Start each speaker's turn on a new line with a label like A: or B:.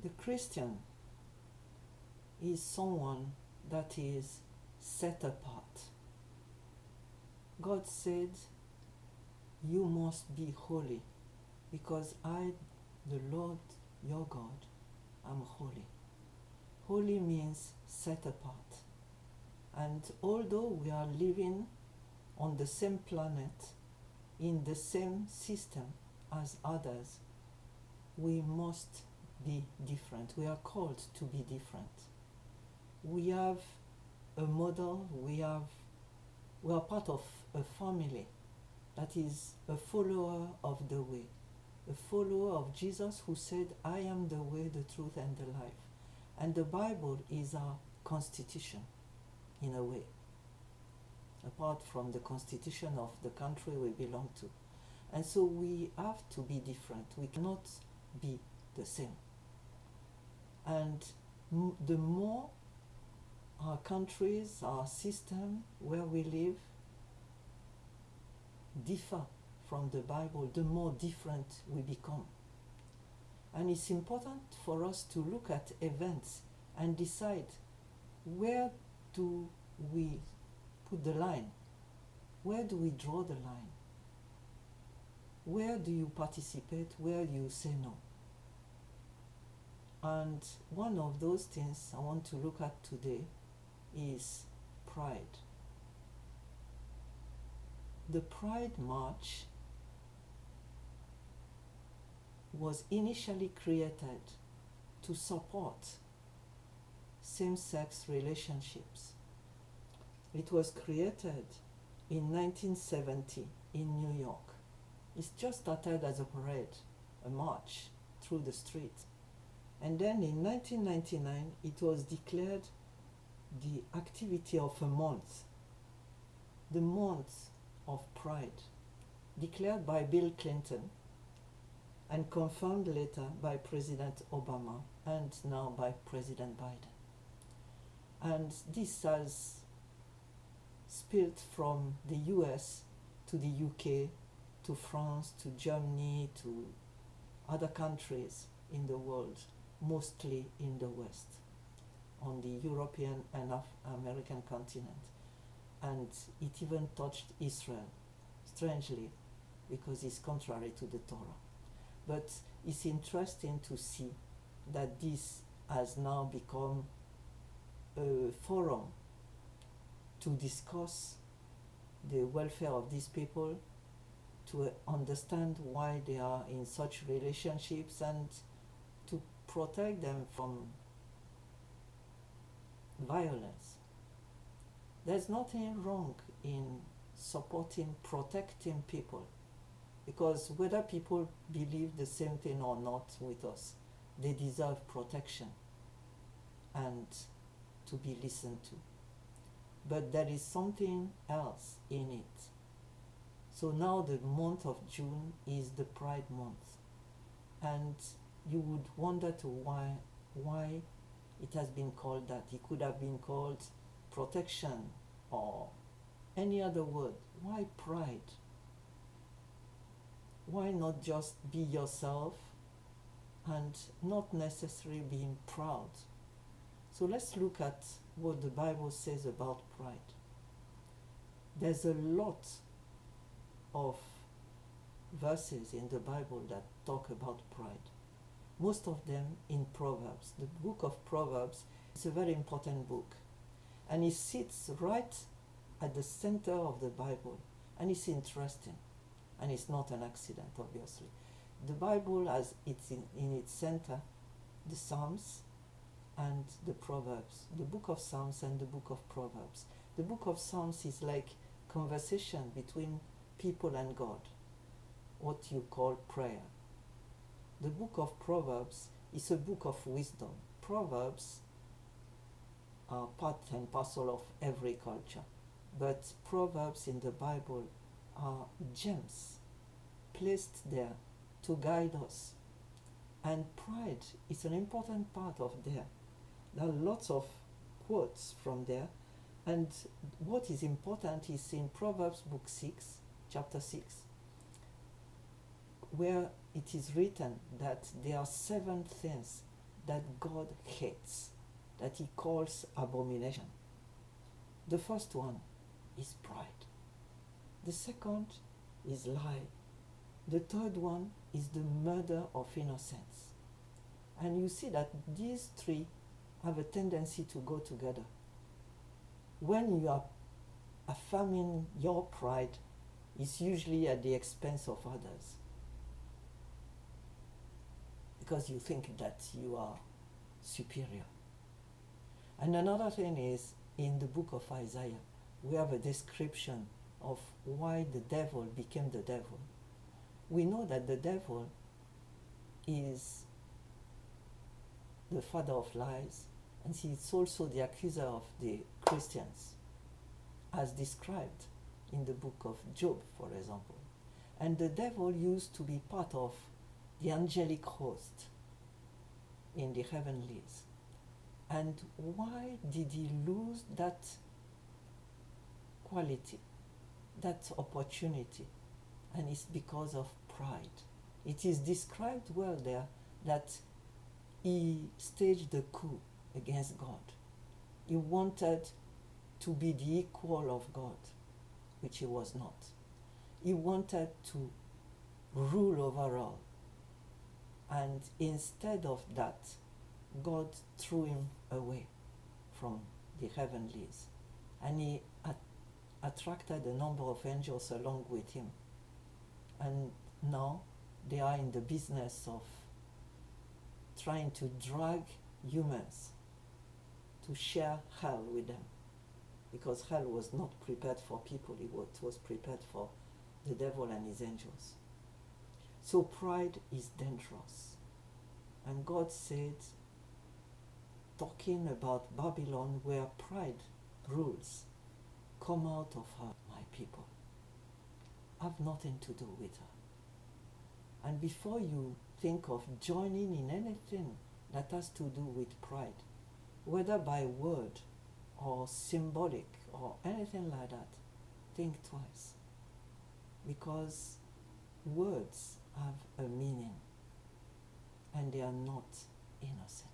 A: The Christian is someone that is set apart. God said, you must be holy because I, the Lord your God, am holy. Holy means set apart. And although we are living on the same planet, in the same system as others, we must be different. We are called to be different. We have a model, we are part of a family that is a follower of the way, a follower of Jesus who said, I am the way, the truth, and the life. And the Bible is our constitution, in a way, apart from the constitution of the country we belong to. And so we have to be different. We cannot be the same. And the more our countries, our system, where we live, differ from the Bible, the more different we become. And it's important for us to look at events and decide, where do we put the line? Where do we draw the line? Where do you participate? Where do you say no? And one of those things I want to look at today is pride. The Pride March was initially created to support same-sex relationships. It was created in 1970 in New York. It just started as a parade, a march through the street. And then in 1999, it was declared the activity of a month, the month of Pride, declared by Bill Clinton and confirmed later by President Obama and now by President Biden. And this has spilled from the US to the UK, to France, to Germany, to other countries in the world, mostly in the West, on the European and American continent. And it even touched Israel, strangely, because it's contrary to the Torah. But it's interesting to see that this has now become a forum to discuss the welfare of these people, to understand why they are in such relationships, and to protect them from violence. There's nothing wrong in supporting, protecting people, because whether people believe the same thing or not with us, they deserve protection and to be listened to. But there is something else in it. So now the month of June is the Pride Month. And you would wonder to why it has been called that. It could have been called protection or any other word. Why pride? Why not just be yourself and not necessarily being proud? So let's look at what the Bible says about pride. There's a lot of verses in the Bible that talk about pride. Most of them in Proverbs. The book of Proverbs is a very important book. And it sits right at the center of the Bible. And it's interesting. And it's not an accident, obviously. The Bible has in its center the Psalms and the Proverbs. The book of Psalms and the book of Proverbs. The book of Psalms is like conversation between people and God, what you call prayer. The book of Proverbs is a book of wisdom. Proverbs are part and parcel of every culture, but Proverbs in the Bible are gems placed there to guide us. And pride is an important part of there. There are lots of quotes from there, and what is important is in Proverbs book 6, chapter 6, where it is written that there are 7 things that God hates, that he calls abomination. The first one is pride. The second is lie. The third one is the murder of innocence. And you see that these three have a tendency to go together. When you are affirming your pride, it's usually at the expense of others, because you think that you are superior. And another thing is, in the book of Isaiah, we have a description of why the devil became the devil. We know that the devil is the father of lies, and he is also the accuser of the Christians, as described in the book of Job, for example. And the devil used to be part of the angelic host in the heavenlies. And why did he lose that quality, that opportunity? And it's because of pride. It is described well there that he staged a coup against God. He wanted to be the equal of God, which he was not. He wanted to rule over all. And instead of that, God threw him away from the heavenlies. And he attracted a number of angels along with him. And now they are in the business of trying to drag humans to share hell with them, because hell was not prepared for people, it was prepared for the devil and his angels. So pride is dangerous. And God said, talking about Babylon where pride rules, come out of her, my people. Have nothing to do with her. And before you think of joining in anything that has to do with pride, whether by word or symbolic or anything like that, think twice. Because words have a meaning, and they are not innocent.